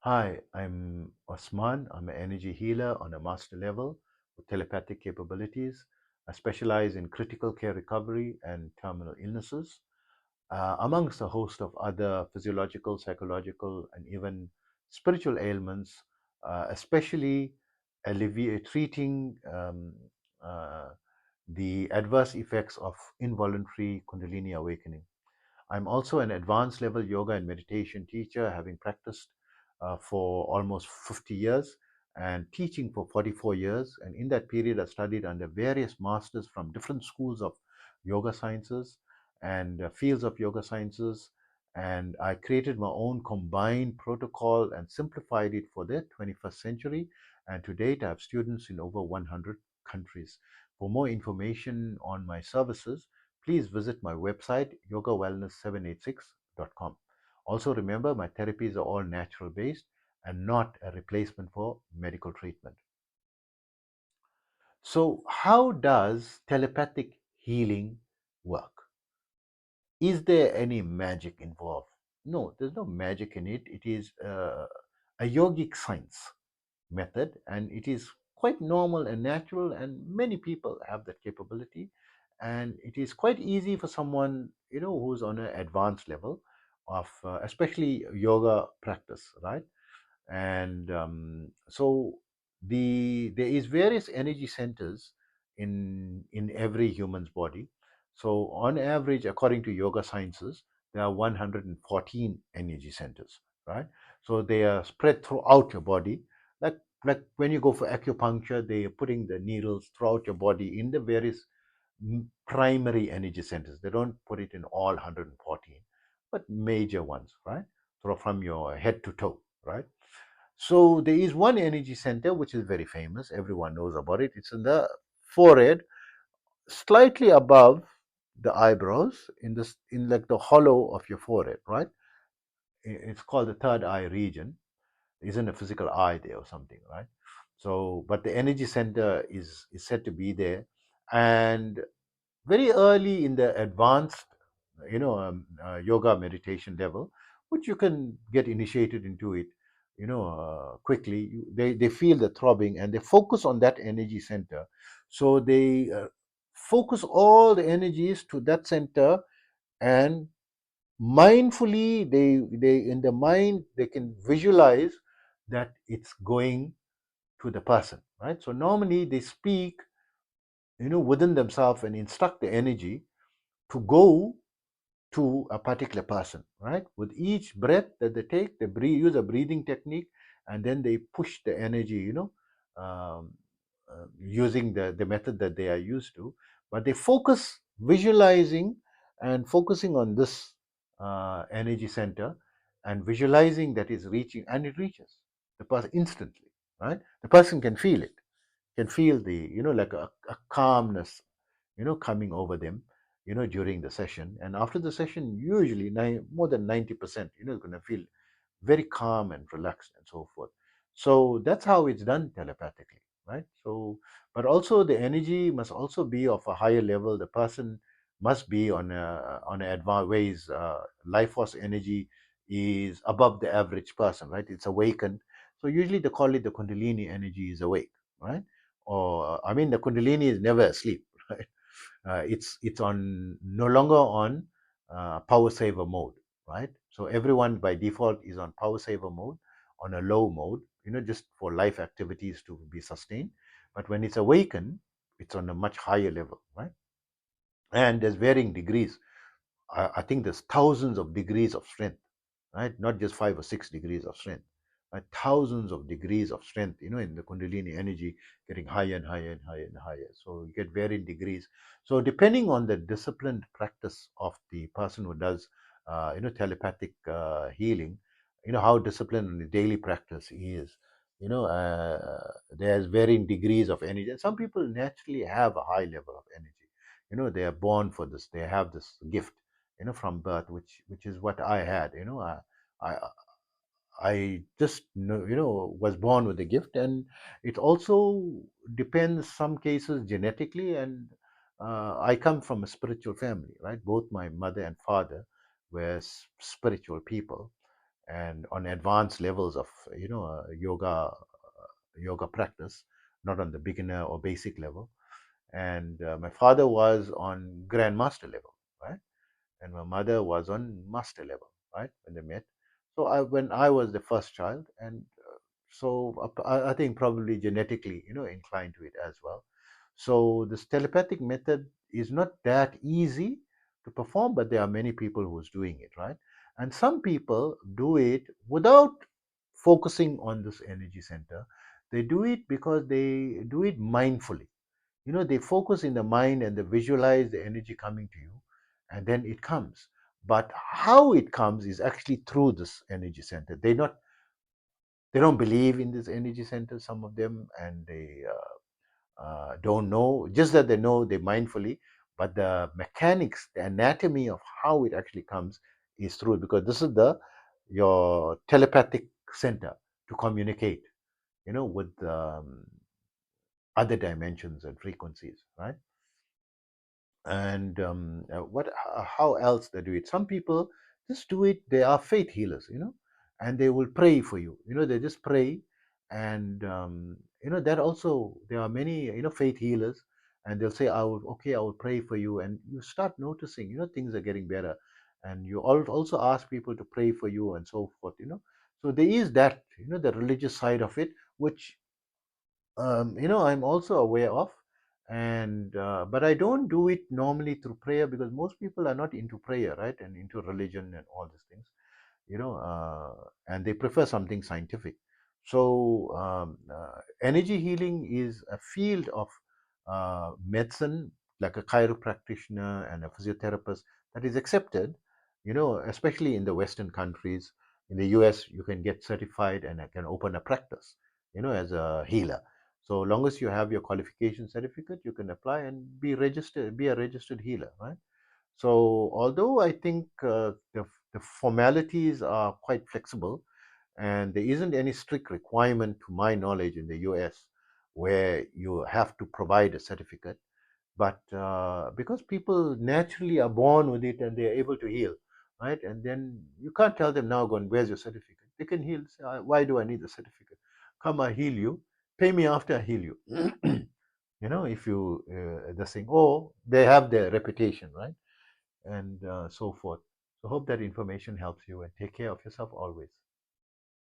Hi, I'm Osman. I'm an energy healer on a master level with telepathic capabilities. I specialize in critical care recovery and terminal illnesses, amongst a host of other physiological, psychological, and even spiritual ailments, especially treating uh, the adverse effects of involuntary Kundalini awakening. I'm also an advanced level yoga and meditation teacher, having practiced for almost 50 years and teaching for 44 years. And in that period, I studied under various masters from different schools of yoga sciences and fields of yoga sciences. And I created my own combined protocol and simplified it for the 21st century. And to date, I have students in over 100 countries. For more information on my services, please visit my website yogawellness786.com. Also, remember my therapies are all natural based and not a replacement for medical treatment. So, how does telepathic healing work? Is there any magic involved? No, there's no magic in it. It is a yogic science method, and it is quite normal and natural, and many people have that capability. And it is quite easy for someone who's on an advanced level of especially yoga practice, right? And so there is various energy centers in every human's body. So on average, according to yoga sciences, there are 114 energy centers, right? So they are spread throughout your body, like when you go for acupuncture, they are putting the needles throughout your body in the various primary energy centers. They don't put it in all 114, but major ones, right? Sort of from your head to toe, right? So there is one energy center which is very famous. Everyone knows about it. It's in the forehead, slightly above the eyebrows, in like the hollow of your forehead, right? It's called the third eye region. Isn't a physical eye there or something, right? So, but the energy center is said to be there, and very early in the advanced yoga meditation level, which you can get initiated into it quickly. They feel the throbbing and they focus on that energy center. So they focus all the energies to that center, and mindfully they in the mind they can visualize that it's going to the person, right? So normally they speak within themselves and instruct the energy to go to a particular person, right? With each breath that they take, they use a breathing technique, and then they push the energy, um, using the method that they are used to. But they focus, visualizing and focusing on this energy center and visualizing that is reaching, and it reaches the person instantly, right? The person can feel it, can feel the, like a calmness coming over them during the session. And after the session, usually more than 90% is going to feel very calm and relaxed and so forth. So that's how it's done telepathically, right? So, but also the energy must also be of a higher level. The person must be on a advanced ways. Life force energy is above the average person, right? It's awakened. So usually they call it the Kundalini energy is awake, right? Or I mean, the Kundalini is never asleep, right? It's on no longer on power saver mode, right? So everyone by default is on power saver mode, on a low mode, just for life activities to be sustained. But when it's awakened, it's on a much higher level, right? And there's varying degrees. I think there's thousands of degrees of strength, right? Not just 5 or 6 degrees of strength, right? Thousands of degrees of strength, in the Kundalini energy, getting higher and higher and higher and higher. So you get varying degrees. So depending on the disciplined practice of the person who does, telepathic healing, how disciplined in the daily practice he is. There's varying degrees of energy. And some people naturally have a high level of energy. They are born for this. They have this gift from birth, which is what I had. I I just was born with a gift, and it also depends some cases genetically. And I come from a spiritual family, right? Both my mother and father were spiritual people, and on advanced levels of yoga practice, not on the beginner or basic level. And my father was on grandmaster level, right? And my mother was on master level, right? When they met. So when I was the first child, and so I think probably genetically, inclined to it as well. So this telepathic method is not that easy to perform, but there are many people who's doing it, right? And some people do it without focusing on this energy center. They do it because they do it mindfully. They focus in the mind and they visualize the energy coming to you, and then it comes. But how it comes is actually through this energy center. They don't believe in this energy center, some of them, and they don't know, just that they know they mindfully, but the mechanics, the anatomy of how it actually comes is through it, because this is the your telepathic center to communicate, with other dimensions and frequencies, right? And how else they do it? Some people just do it. They are faith healers, and they will pray for you. They just pray, and that also there are many faith healers, and they'll say, I will pray for you," and you start noticing things are getting better, and you also ask people to pray for you and so forth. So there is that the religious side of it, which I'm also aware of, and but I don't do it normally through prayer, because most people are not into prayer, right, and into religion and all these things, and they prefer something scientific. So energy healing is a field of medicine, like a chiropractitioner and a physiotherapist, that is accepted, especially in the Western countries. In the US, you can get certified and can open a practice, as a healer. So long as you have your qualification certificate, you can apply and be a registered healer, right? So although I think the formalities are quite flexible, and there isn't any strict requirement, to my knowledge, in the US, where you have to provide a certificate, but because people naturally are born with it and they're able to heal, right? And then you can't tell them now, going, where's your certificate? They can heal. Say, why do I need the certificate? Come, I heal you. Pay me after I heal you. If you the thing, or they have their reputation, right? And so forth. So hope that information helps you, and take care of yourself always.